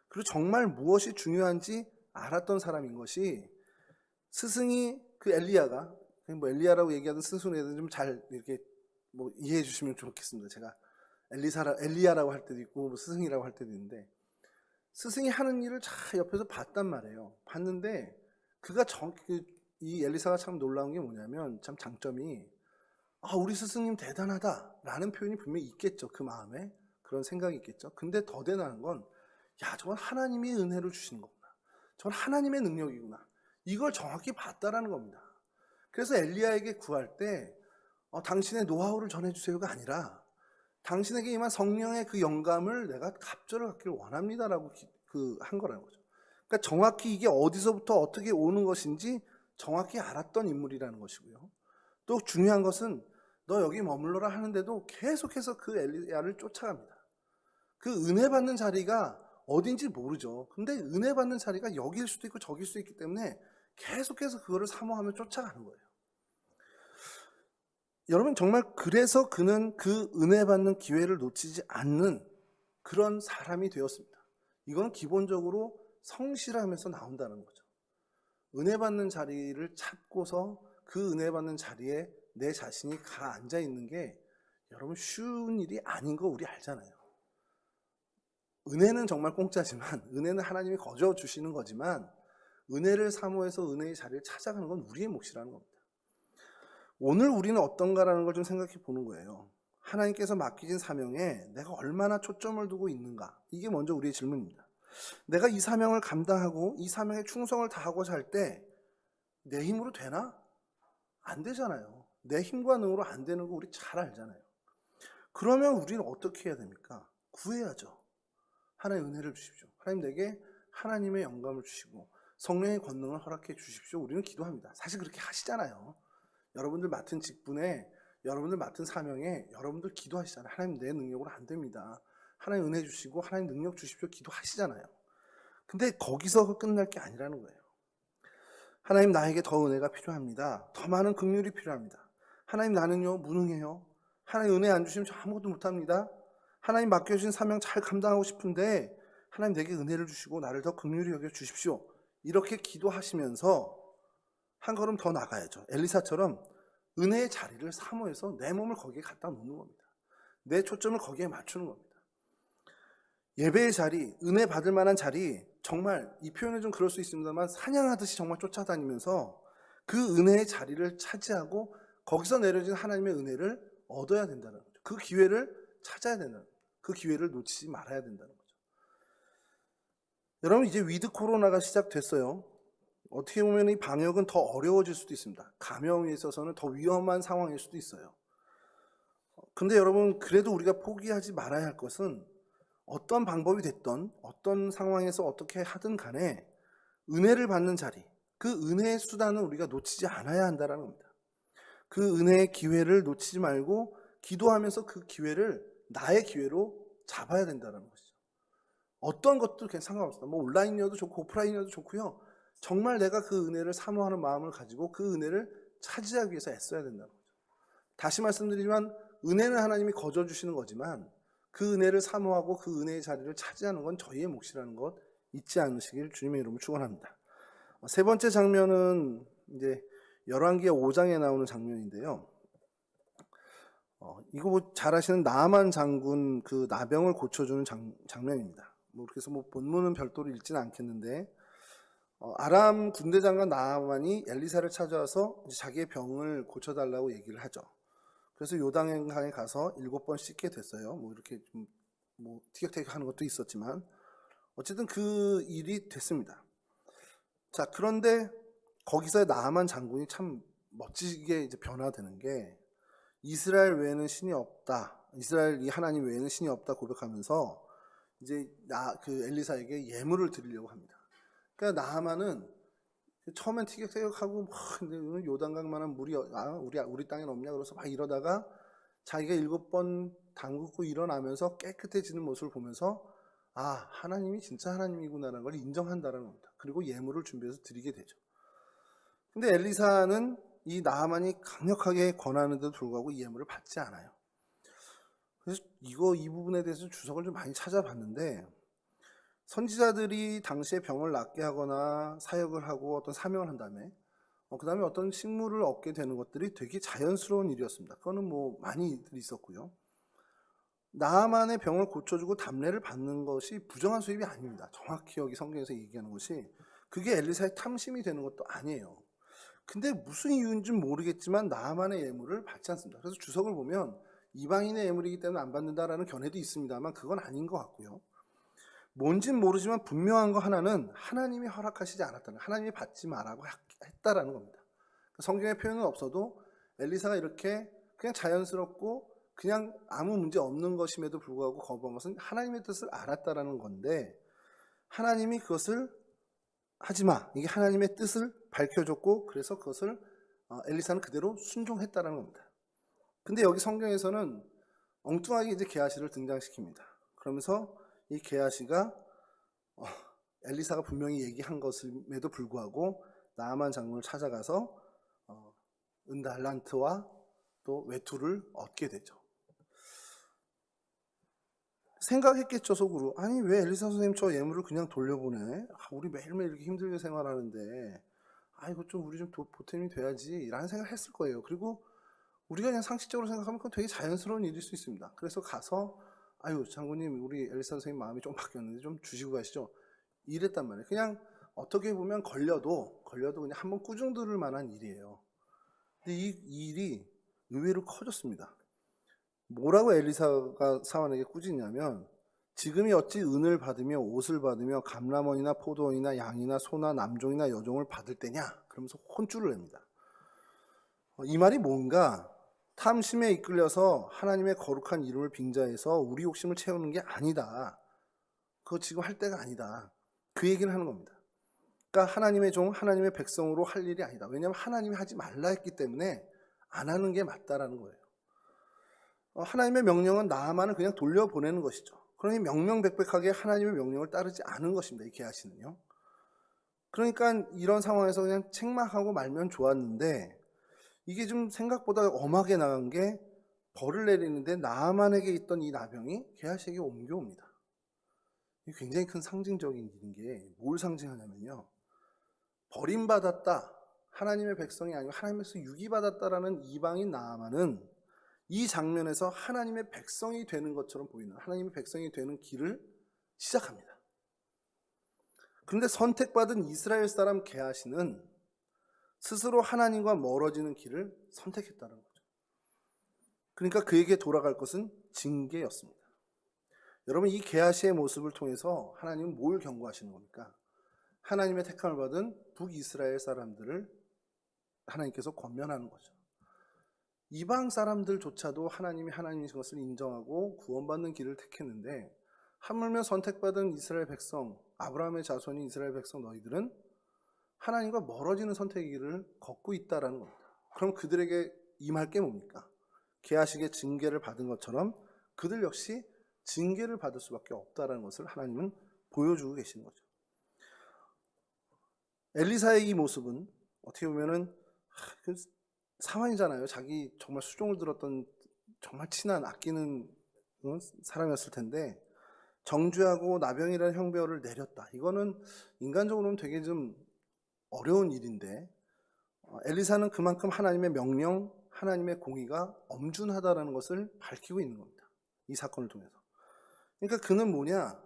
Speaker 1: 그리고 정말 무엇이 중요한지 알았던 사람인 것이, 스승이 그 엘리야가 엘리야라고 얘기하던 스승에 대해서 좀 잘 이렇게 이해해 주시면 좋겠습니다. 제가 엘리야라고 할 때도 있고 스승이라고 할 때도 있는데, 스승이 하는 일을 잘 옆에서 봤단 말이에요. 봤는데 이 엘리사가 참 놀라운 게 뭐냐면, 참 장점이 우리 스승님 대단하다라는 표현이 분명히 있겠죠. 그 마음에 그런 생각이 있겠죠. 근데 더 대단한 건, 저건 하나님이 은혜를 주시는 거구나. 저건 하나님의 능력이구나. 이걸 정확히 봤다라는 겁니다. 그래서 엘리야에게 구할 때 당신의 노하우를 전해주세요가 아니라 당신에게 임한 성령의 그 영감을 내가 갑절을 갖기를 원합니다라고 한 거라는 거죠. 그러니까 정확히 이게 어디서부터 어떻게 오는 것인지 정확히 알았던 인물이라는 것이고요. 또 중요한 것은 너 여기 머물러라 하는데도 계속해서 그 엘리야를 쫓아갑니다. 그 은혜 받는 자리가 어딘지 모르죠. 근데 은혜 받는 자리가 여기일 수도 있고 저기일 수도 있기 때문에 계속해서 그거를 사모하며 쫓아가는 거예요. 여러분, 정말 그래서 그는 그 은혜 받는 기회를 놓치지 않는 그런 사람이 되었습니다. 이건 기본적으로 성실하면서 나온다는 거죠. 은혜 받는 자리를 찾고서 그 은혜 받는 자리에 내 자신이 가 앉아 있는 게 여러분 쉬운 일이 아닌 거 우리 알잖아요. 은혜는 정말 공짜지만, 은혜는 하나님이 거저 주시는 거지만, 은혜를 사모해서 은혜의 자리를 찾아가는 건 우리의 몫이라는 겁니다. 오늘 우리는 어떤가라는 걸 좀 생각해 보는 거예요. 하나님께서 맡기신 사명에 내가 얼마나 초점을 두고 있는가, 이게 먼저 우리의 질문입니다. 내가 이 사명을 감당하고 이 사명에 충성을 다하고자 할 때 내 힘으로 되나? 안 되잖아요. 내 힘과 능으로 안 되는 거 우리 잘 알잖아요. 그러면 우리는 어떻게 해야 됩니까? 구해야죠. 하나님의 은혜를 주십시오. 하나님 내게 하나님의 영감을 주시고 성령의 권능을 허락해 주십시오. 우리는 기도합니다. 사실 그렇게 하시잖아요. 여러분들 맡은 직분에, 여러분들 맡은 사명에 여러분들 기도하시잖아요. 하나님 내 능력으로 안 됩니다. 하나님 은혜 주시고 하나님 능력 주십시오. 기도하시잖아요. 근데 거기서 끝날 게 아니라는 거예요. 하나님 나에게 더 은혜가 필요합니다. 더 많은 긍휼이 필요합니다. 하나님 나는요 무능해요. 하나님 은혜 안 주시면 저 아무것도 못합니다. 하나님 맡겨주신 사명 잘 감당하고 싶은데 하나님 내게 은혜를 주시고 나를 더 긍휼히 여겨 주십시오. 이렇게 기도하시면서 한 걸음 더 나가야죠. 엘리사처럼 은혜의 자리를 사모해서 내 몸을 거기에 갖다 놓는 겁니다. 내 초점을 거기에 맞추는 겁니다. 예배의 자리, 은혜 받을 만한 자리, 정말 이 표현은 좀 그럴 수 있습니다만 사냥하듯이 정말 쫓아다니면서 그 은혜의 자리를 차지하고 거기서 내려진 하나님의 은혜를 얻어야 된다는 거죠. 그 기회를 찾아야 된다는 거죠. 그 기회를 놓치지 말아야 된다는 거죠. 여러분, 이제 위드 코로나가 시작됐어요. 어떻게 보면 이 방역은 더 어려워질 수도 있습니다. 감염에 있어서는 더 위험한 상황일 수도 있어요. 근데 여러분, 그래도 우리가 포기하지 말아야 할 것은 어떤 방법이 됐던 어떤 상황에서 어떻게 하든 간에 은혜를 받는 자리, 그 은혜의 수단은 우리가 놓치지 않아야 한다는 겁니다. 그 은혜의 기회를 놓치지 말고 기도하면서 그 기회를 나의 기회로 잡아야 된다는 것이죠. 어떤 것도 그냥 상관없습니다. 뭐 온라인이어도 좋고 오프라인이어도 좋고요. 정말 내가 그 은혜를 사모하는 마음을 가지고 그 은혜를 차지하기 위해서 애써야 된다는 거죠. 다시 말씀드리지만 은혜는 하나님이 거저 주시는 거지만 그 은혜를 사모하고 그 은혜의 자리를 차지하는 건 저희의 몫이라는 것 잊지 않으시길 주님의 이름으로 축원합니다. 세 번째 장면은 이제 열왕기하 5장에 나오는 장면인데요. 이거 잘 아시는 나아만 장군 그 나병을 고쳐주는 장면입니다. 그래서 본문은 별도로 읽지는 않겠는데 아람 군대 장관 나아만이 엘리사를 찾아와서 자기의 병을 고쳐달라고 얘기를 하죠. 그래서 요단강에 가서 7번 씻게 됐어요. 이렇게 좀 티격태격하는 것도 있었지만 어쨌든 그 일이 됐습니다. 자, 그런데 거기서 나아만 장군이 참 멋지게 이제 변화되는 게 이스라엘 외에는 신이 없다. 이스라엘 이 하나님 외에는 신이 없다 고백하면서 이제 그 엘리사에게 예물을 드리려고 합니다. 그러니까 나아만은 처음엔 티격태격하고 요단강만한 물이 우리 땅엔 없냐 그래서 막 이러다가 자기가 7번 담그고 일어나면서 깨끗해지는 모습을 보면서 하나님이 진짜 하나님이구나라는 걸 인정한다는 겁니다. 그리고 예물을 준비해서 드리게 되죠. 근데 엘리사는 이 나아만이 강력하게 권하는데도 불구하고 이 예물을 받지 않아요. 그래서 이 부분에 대해서 주석을 좀 많이 찾아봤는데 선지자들이 당시에 병을 낫게 하거나 사역을 하고 어떤 사명을 한 다음에 그 다음에 어떤 식물을 얻게 되는 것들이 되게 자연스러운 일이었습니다. 그거는 많이 있었고요. 나아만의 병을 고쳐주고 담례를 받는 것이 부정한 수입이 아닙니다. 정확히 여기 성경에서 얘기하는 것이 그게 엘리사의 탐심이 되는 것도 아니에요. 근데 무슨 이유인지는 모르겠지만 나아만의 예물을 받지 않습니다. 그래서 주석을 보면 이방인의 예물이기 때문에 안 받는다라는 견해도 있습니다만 그건 아닌 것 같고요. 뭔진 모르지만 분명한 거 하나는 하나님이 허락하시지 않았다는, 하나님이 받지 말라고 했다라는 겁니다. 성경의 표현은 없어도 엘리사가 이렇게 그냥 자연스럽고 그냥 아무 문제 없는 것임에도 불구하고 거부한 것은 하나님의 뜻을 알았다라는 건데, 하나님이 그것을 하지마, 이게 하나님의 뜻을 밝혀줬고, 그래서 그것을 엘리사는 그대로 순종했다라는 겁니다. 근데 여기 성경에서는 엉뚱하게 이제 게하시를 등장시킵니다. 그러면서 이 게하시가 엘리사가 분명히 얘기한 것임에도 불구하고 나아만 장군을 찾아가서 은달란트와 또 외투를 얻게 되죠. 생각했겠죠, 속으로. 아니, 왜 엘리사 선생님 저 예물을 그냥 돌려보내? 우리 매일매일 이렇게 힘들게 생활하는데, 이거 좀 우리 좀 보탬이 돼야지 라는 생각을 했을 거예요. 그리고 우리가 그냥 상식적으로 생각하면 그건 되게 자연스러운 일일 수 있습니다. 그래서 가서 아유 장군님, 우리 엘리사 선생님 마음이 좀 바뀌었는데 좀 주시고 가시죠, 이랬단 말이에요. 그냥 어떻게 보면 걸려도 그냥 한번 꾸중 들을 만한 일이에요. 근데 이 일이 의외로 커졌습니다. 뭐라고 엘리사가 사환에게 꾸짖냐면, 지금이 어찌 은을 받으며 옷을 받으며 감람원이나 포도원이나 양이나 소나 남종이나 여종을 받을 때냐, 그러면서 혼쭐을 냅니다. 이 말이 뭔가, 탐심에 이끌려서 하나님의 거룩한 이름을 빙자해서 우리 욕심을 채우는 게 아니다, 그거 지금 할 때가 아니다, 그 얘기를 하는 겁니다. 그러니까 하나님의 종, 하나님의 백성으로 할 일이 아니다. 왜냐하면 하나님이 하지 말라 했기 때문에 안 하는 게 맞다라는 거예요. 하나님의 명령은 나아만을 그냥 돌려보내는 것이죠. 그러니 명명백백하게 하나님의 명령을 따르지 않은 것입니다, 이 게하시는요. 그러니까 이런 상황에서 그냥 책망하고 말면 좋았는데, 이게 좀 생각보다 엄하게 나간 게, 벌을 내리는데 나아만에게 있던 이 나병이 게하시에게 옮겨옵니다. 이게 굉장히 큰 상징적인 일인 게 뭘 상징하냐면요, 버림받았다, 하나님의 백성이 아니고 하나님에서 유기받았다라는 이방인 나아만은 이 장면에서 하나님의 백성이 되는 것처럼 보이는, 하나님의 백성이 되는 길을 시작합니다. 그런데 선택받은 이스라엘 사람 게하시는 스스로 하나님과 멀어지는 길을 선택했다는 거죠. 그러니까 그에게 돌아갈 것은 징계였습니다. 여러분, 이 게하시의 모습을 통해서 하나님은 뭘 경고하시는 겁니까? 하나님의 택함을 받은 북이스라엘 사람들을 하나님께서 권면하는 거죠. 이방 사람들조차도 하나님이 하나님이신 것을 인정하고 구원받는 길을 택했는데, 하물며 선택받은 이스라엘 백성, 아브라함의 자손인 이스라엘 백성 너희들은 하나님과 멀어지는 선택의 길을 걷고 있다라는 겁니다. 그럼 그들에게 임할 게 뭡니까? 게하시게 징계를 받은 것처럼 그들 역시 징계를 받을 수밖에 없다라는 것을 하나님은 보여주고 계시는 거죠. 엘리사의 이 모습은 어떻게 보면은 사환이잖아요. 자기 정말 수종을 들었던 정말 친한, 아끼는 사람이었을 텐데 정죄하고 나병이라는 형벌을 내렸다. 이거는 인간적으로는 되게 좀 어려운 일인데, 엘리사는 그만큼 하나님의 명령, 하나님의 공의가 엄중하다라는 것을 밝히고 있는 겁니다, 이 사건을 통해서. 그러니까 그는 뭐냐,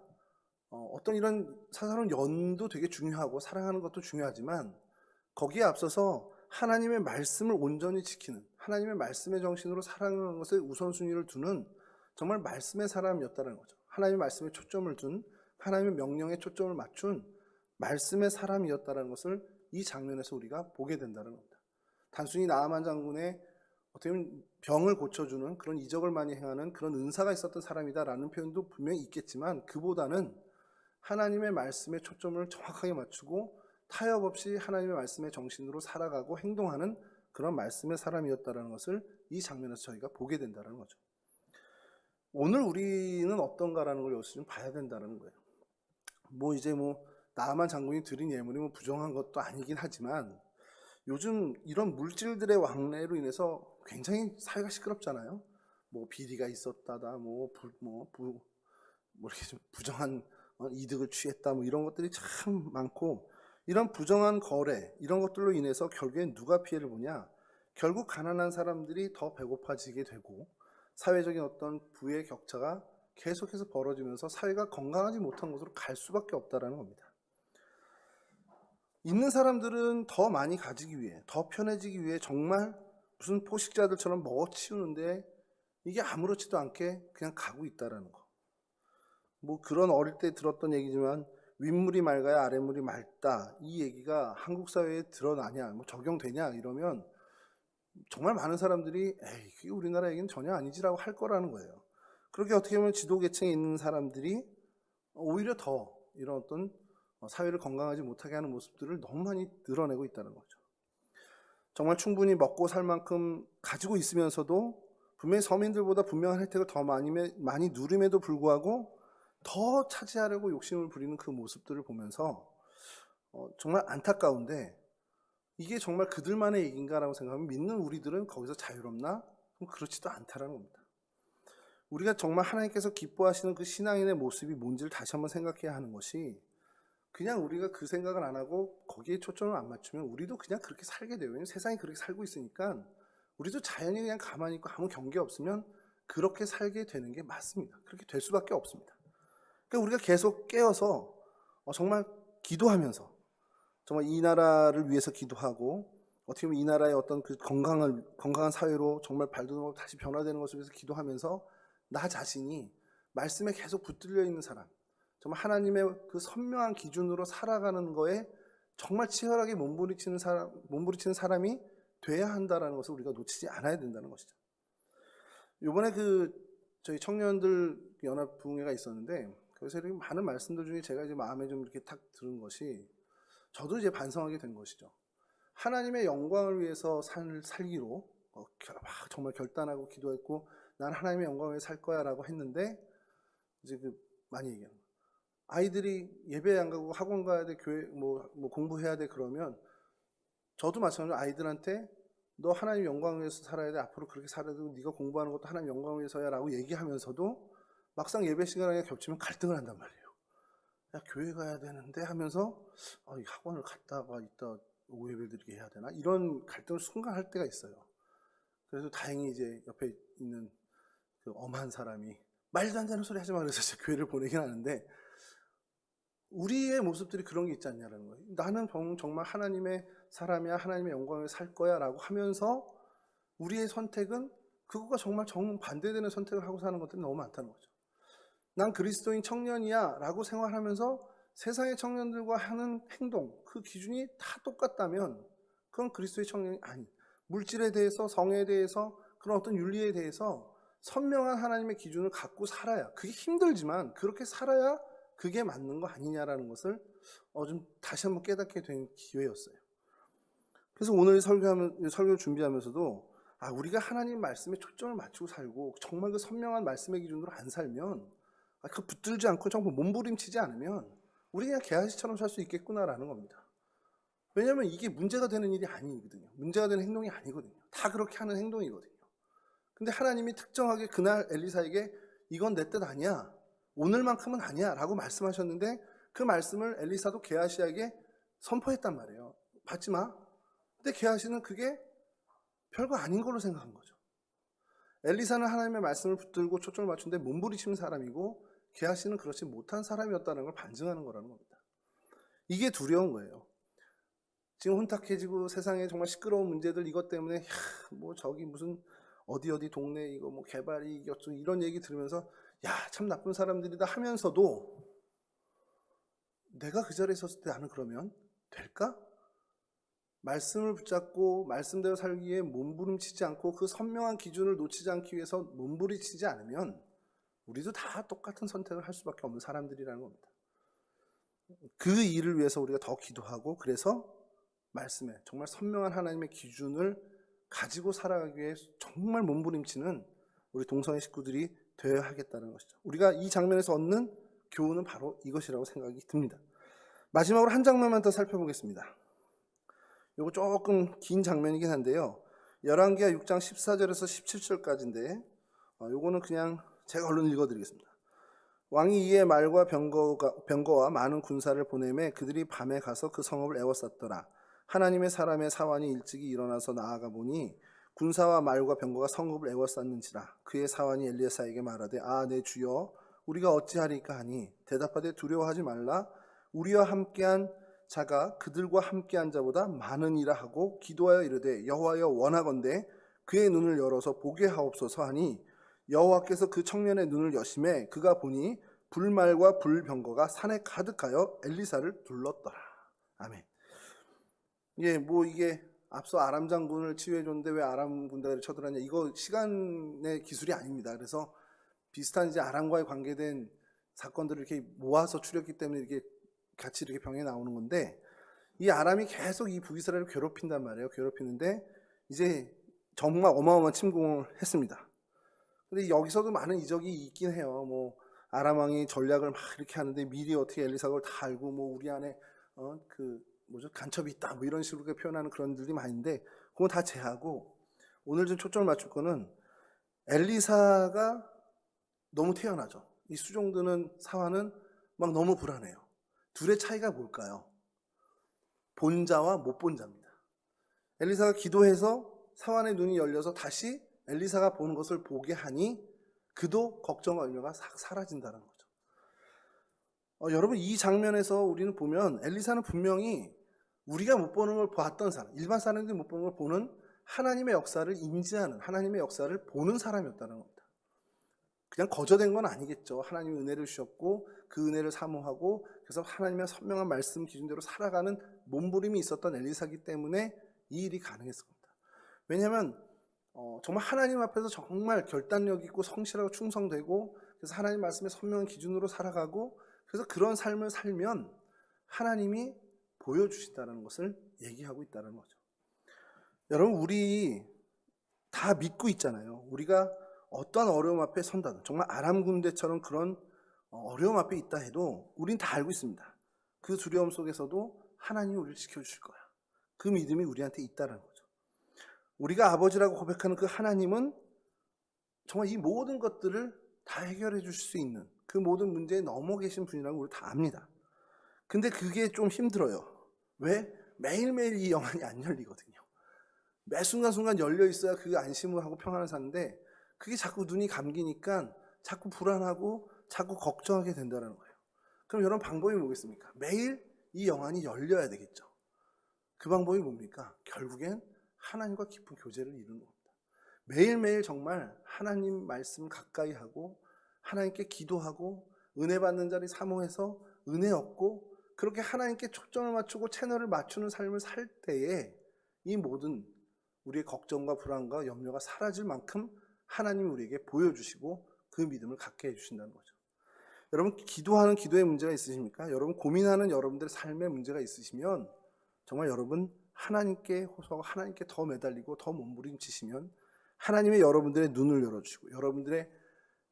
Speaker 1: 어떤 이런 사사로운 연도 되게 중요하고 사랑하는 것도 중요하지만, 거기에 앞서서 하나님의 말씀을 온전히 지키는, 하나님의 말씀의 정신으로 살아가는 것에 우선순위를 두는 정말 말씀의 사람이었다는 거죠. 하나님의 말씀에 초점을 둔, 하나님의 명령에 초점을 맞춘 말씀의 사람이었다는 것을 이 장면에서 우리가 보게 된다는 겁니다. 단순히 나아만 장군의 어떻게 보면 병을 고쳐주는 그런 이적을 많이 행하는 그런 은사가 있었던 사람이다라는 표현도 분명히 있겠지만, 그보다는 하나님의 말씀에 초점을 정확하게 맞추고 타협 없이 하나님의 말씀의 정신으로 살아가고 행동하는 그런 말씀의 사람이었다는 것을 이 장면에서 저희가 보게 된다는 거죠. 오늘 우리는 어떤가라는 걸 여기서 좀 봐야 된다는 거예요. 이제 나아만 장군이 드린 예물이 부정한 것도 아니긴 하지만, 요즘 이런 물질들의 왕래로 인해서 굉장히 사회가 시끄럽잖아요. 비리가 있었다다, 이렇게 좀 부정한 이득을 취했다, 이런 것들이 참 많고, 이런 부정한 거래, 이런 것들로 인해서 결국엔 누가 피해를 보냐? 결국 가난한 사람들이 더 배고파지게 되고, 사회적인 어떤 부의 격차가 계속해서 벌어지면서 사회가 건강하지 못한 곳으로 갈 수밖에 없다라는 겁니다. 있는 사람들은 더 많이 가지기 위해, 더 편해지기 위해 정말 무슨 포식자들처럼 먹어치우는데 이게 아무렇지도 않게 그냥 가고 있다라는 거. 뭐 그런 어릴 때 들었던 얘기지만 윗물이 맑아야 아랫물이 맑다, 이 얘기가 한국 사회에 드러나냐, 뭐 적용되냐 이러면 정말 많은 사람들이 에이 그게 우리나라 얘기는 전혀 아니지라고 할 거라는 거예요. 그렇게 어떻게 보면 지도 계층에 있는 사람들이 오히려 더 이런 어떤 사회를 건강하지 못하게 하는 모습들을 너무 많이 드러내고 있다는 거죠. 정말 충분히 먹고 살 만큼 가지고 있으면서도 분명히 서민들보다 분명한 혜택을 더 많이 누림에도 불구하고 더 차지하려고 욕심을 부리는 그 모습들을 보면서 정말 안타까운데, 이게 정말 그들만의 얘기인가라고 생각하면 믿는 우리들은 거기서 자유롭나? 그럼 그렇지도 않다라는 겁니다. 우리가 정말 하나님께서 기뻐하시는 그 신앙인의 모습이 뭔지를 다시 한번 생각해야 하는 것이, 그냥 우리가 그 생각을 안 하고 거기에 초점을 안 맞추면 우리도 그냥 그렇게 살게 돼요. 왜냐면 세상이 그렇게 살고 있으니까 우리도 자연히 그냥 가만히 있고 아무 경계 없으면 그렇게 살게 되는 게 맞습니다. 그렇게 될 수밖에 없습니다. 그러니까 우리가 계속 깨어서 정말 기도하면서 정말 이 나라를 위해서 기도하고, 어떻게 보면 이 나라의 어떤 그 건강한 사회로 정말 발돋움으로 다시 변화되는 것을 위해서 기도하면서 나 자신이 말씀에 계속 붙들려 있는 사람, 정말 하나님의 그 선명한 기준으로 살아가는 거에 정말 치열하게 몸부리치는 사람이 돼야 한다는 것을 우리가 놓치지 않아야 된다는 것이죠. 이번에 저희 청년들 연합 부흥회가 있었는데, 그래서 이렇게 많은 말씀들 중에 제가 이제 마음에 좀 이렇게 탁 들은 것이, 저도 이제 반성하게 된 것이죠. 하나님의 영광을 위해서 살기로 정말 결단하고 기도했고, 난 하나님의 영광을 위해 살 거야라고 했는데, 이제 많이 얘기하는 거예요. 아이들이 예배 안 가고 학원 가야 돼, 교회 뭐 공부해야 돼, 그러면 저도 마찬가지로 아이들한테 너 하나님 영광을 위해서 살아야 돼, 앞으로 그렇게 살아도 네가 공부하는 것도 하나님 영광을 위해서야 라고 얘기하면서도 막상 예배 시간에 겹치면 갈등을 한단 말이에요. 야, 교회 가야 되는데 하면서 이 학원을 갔다가 이따 오후 예배 드리게 해야 되나, 이런 갈등을 순간 할 때가 있어요. 그래서 다행히 이제 옆에 있는 그 엄한 사람이 말도 안 되는 소리 하지 마, 그래서 제 교회를 보내긴 하는데, 우리의 모습들이 그런 게 있지 않냐라는 거예요. 나는 정말 하나님의 사람이야, 하나님의 영광을 살 거야 라고 하면서 우리의 선택은 그거가 정말 정반대되는 선택을 하고 사는 것들이 너무 많다는 거죠. 난 그리스도인 청년이야 라고 생활하면서 세상의 청년들과 하는 행동, 그 기준이 다 똑같다면 그건 그리스도의 청년이 아닌, 물질에 대해서, 성에 대해서, 그런 어떤 윤리에 대해서 선명한 하나님의 기준을 갖고 살아야, 그게 힘들지만 그렇게 살아야 그게 맞는 거 아니냐라는 것을 좀 다시 한번 깨닫게 된 기회였어요. 그래서 오늘 설교를 준비하면서도 우리가 하나님 말씀에 초점을 맞추고 살고 정말 그 선명한 말씀의 기준으로 안 살면, 그 붙들지 않고 정말 몸부림치지 않으면 우리 그냥 개아시처럼 살 수 있겠구나라는 겁니다. 왜냐하면 이게 문제가 되는 일이 아니거든요. 문제가 되는 행동이 아니거든요. 다 그렇게 하는 행동이거든요. 근데 하나님이 특정하게 그날 엘리사에게 이건 내 뜻 아니야, 오늘만큼은 아니야 라고 말씀하셨는데, 그 말씀을 엘리사도 게하시에게 선포했단 말이에요. 받지 마. 근데 게하시는 그게 별거 아닌 걸로 생각한 거죠. 엘리사는 하나님의 말씀을 붙들고 초점을 맞추는데 몸부리치는 사람이고, 게하시는 그렇지 못한 사람이었다는 걸 반증하는 거라는 겁니다. 이게 두려운 거예요. 지금 혼탁해지고 세상에 정말 시끄러운 문제들, 이것 때문에 뭐 저기 무슨 어디 동네 이거 뭐 개발이 이겼죠, 이런 얘기 들으면서 참 나쁜 사람들이다 하면서도, 내가 그 자리에 섰을 때 나는 그러면 될까? 말씀을 붙잡고 말씀대로 살기에 몸부림치지 않고 그 선명한 기준을 놓치지 않기 위해서 몸부림치지 않으면 우리도 다 똑같은 선택을 할 수밖에 없는 사람들이라는 겁니다. 그 일을 위해서 우리가 더 기도하고, 그래서 말씀에 정말 선명한 하나님의 기준을 가지고 살아가기 위해 정말 몸부림치는 우리 동성애 식구들이 되어야 하겠다는 것이죠. 우리가 이 장면에서 얻는 교훈은 바로 이것이라고 생각이 듭니다. 마지막으로 한 장면만 더 살펴보겠습니다. 이거 조금 긴 장면이긴 한데요. 열왕기하 6장 14절에서 17절까지인데, 요거는 그냥 제가 얼른 읽어드리겠습니다. 왕이 이에 말과 병거와 많은 군사를 보내매 그들이 밤에 가서 그 성읍을 에워쌌더라. 하나님의 사람의 사환이 일찍이 일어나서 나아가 보니 군사와 말과 병거가 성읍을 에워쌌는지라. 그의 사환이 엘리야사에게 말하되 내 주여, 우리가 어찌하리까 하니 대답하되 두려워하지 말라. 우리와 함께한 자가 그들과 함께한 자보다 많으니라 하고 기도하여 이르되 여호와여, 원하건대 그의 눈을 열어서 보게 하옵소서 하니, 여호와께서 그 청년의 눈을 여심해 그가 보니 불말과 불병거가 산에 가득하여 엘리사를 둘렀더라. 아멘. 예, 뭐 이게 앞서 아람 장군을 치유해 줬는데 왜 아람 군대를 쳐들었냐? 이거 시간의 기술이 아닙니다. 그래서 비슷한 이제 아람과의 관계된 사건들을 이렇게 모아서 추렸기 때문에 이렇게 같이 이렇게 병에 나오는 건데, 이 아람이 계속 이 북이스라엘을 괴롭힌단 말이에요. 괴롭히는데 이제 정말 어마어마한 침공을 했습니다. 근데 여기서도 많은 이적이 있긴 해요. 뭐 아람 왕이 전략을 막 이렇게 하는데 미리 어떻게 엘리사가 다 알고 뭐 우리 안에 간첩이 있다 뭐 이런 식으로 표현하는 그런 들이 많은데, 그건 다 제하고 오늘 좀 초점을 맞출 거는 엘리사가 너무 태연하죠. 이 수종드는 사환은 막 너무 불안해요. 둘의 차이가 뭘까요? 본 자와 못 본 자입니다. 엘리사가 기도해서 사환의 눈이 열려서 다시 엘리사가 보는 것을 보게 하니 그도 걱정과 염려가 싹 사라진다는 거죠. 여러분, 이 장면에서 우리는 보면 엘리사는 분명히 우리가 못 보는 걸 봤던 사람, 일반 사람들이 못 보는 걸 보는 하나님의 역사를 인지하는, 하나님의 역사를 보는 사람이었다는 겁니다. 그냥 거저된 건 아니겠죠. 하나님이 은혜를 주셨고 그 은혜를 사모하고 그래서 하나님의 선명한 말씀 기준대로 살아가는 몸부림이 있었던 엘리사이기 때문에 이 일이 가능했을 겁니다. 왜냐하면 정말 하나님 앞에서 정말 결단력 있고 성실하고 충성되고, 그래서 하나님 말씀의 선명한 기준으로 살아가고, 그래서 그런 삶을 살면 하나님이 보여주신다는 것을 얘기하고 있다는 거죠. 여러분, 우리 다 믿고 있잖아요. 우리가 어떠한 어려움 앞에 선다든, 정말 아람 군대처럼 그런 어려움 앞에 있다 해도 우린 다 알고 있습니다. 그 두려움 속에서도 하나님이 우리를 지켜주실 거야. 그 믿음이 우리한테 있다는 거죠. 우리가 아버지라고 고백하는 그 하나님은 정말 이 모든 것들을 다 해결해 주실 수 있는, 그 모든 문제에 넘어 계신 분이라고 우리 다 압니다. 근데 그게 좀 힘들어요. 왜? 매일매일 이 영안이 안 열리거든요. 매 순간순간 열려 있어야 그 안심을 하고 평안을 사는데, 그게 자꾸 눈이 감기니까 자꾸 불안하고 자꾸 걱정하게 된다는 거예요. 그럼 여러분, 방법이 뭐겠습니까? 매일 이 영안이 열려야 되겠죠. 그 방법이 뭡니까? 결국엔 하나님과 깊은 교제를 이루는 겁니다. 매일매일 정말 하나님 말씀 가까이 하고 하나님께 기도하고 은혜 받는 자리 사모해서 은혜 얻고, 그렇게 하나님께 초점을 맞추고 채널을 맞추는 삶을 살 때에 이 모든 우리의 걱정과 불안과 염려가 사라질 만큼 하나님이 우리에게 보여주시고 그 믿음을 갖게 해주신다는 거죠. 여러분, 기도하는 기도에 문제가 있으십니까? 여러분, 고민하는 여러분들의 삶에 문제가 있으시면 정말 여러분 하나님께 호소하고 하나님께 더 매달리고 더 몸부림치시면 하나님의 여러분들의 눈을 열어주시고 여러분들의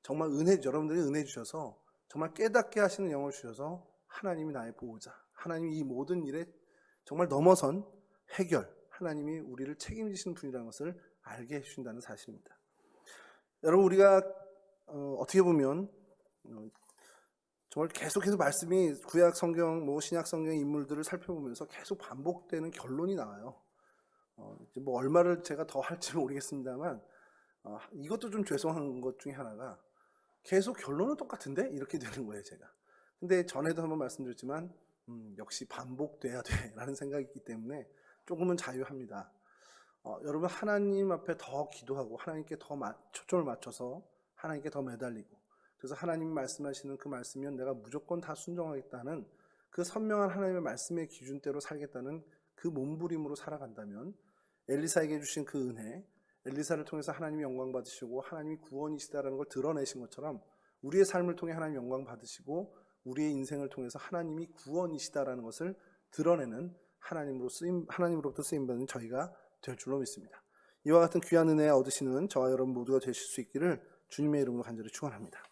Speaker 1: 정말 여러분들이 은혜 주셔서 정말 깨닫게 하시는 영을 주셔서 하나님이 나의 보호자, 하나님이 이 모든 일에 정말 넘어선 해결, 하나님이 우리를 책임지시는 분이라는 것을 알게 해주신다는 사실입니다. 여러분, 우리가 어떻게 보면 정말 계속해서 말씀이 구약 성경, 신약 성경 인물들을 살펴보면서 계속 반복되는 결론이 나와요. 뭐 얼마를 제가 더 할지 모르겠습니다만 이것도 좀 죄송한 것 중에 하나가 계속 결론은 똑같은데 이렇게 되는 거예요, 제가. 근데 전에도 한번 말씀드렸지만 역시 반복돼야 돼라는 생각이 있기 때문에 조금은 자유합니다. 여러분, 하나님 앞에 더 기도하고 하나님께 더 초점을 맞춰서 하나님께 더 매달리고, 그래서 하나님이 말씀하시는 그 말씀이면 내가 무조건 다 순종하겠다는 그 선명한 하나님의 말씀의 기준대로 살겠다는 그 몸부림으로 살아간다면 엘리사에게 주신 그 은혜, 엘리사를 통해서 하나님이 영광 받으시고 하나님이 구원이시다라는 걸 드러내신 것처럼 우리의 삶을 통해 하나님 영광 받으시고 우리의 인생을 통해서 하나님이 구원이시다라는 것을 드러내는 하나님으로부터 쓰임받는 저희가 될 줄로 믿습니다. 이와 같은 귀한 은혜 얻으시는 저와 여러분 모두가 되실 수 있기를 주님의 이름으로 간절히 축원합니다.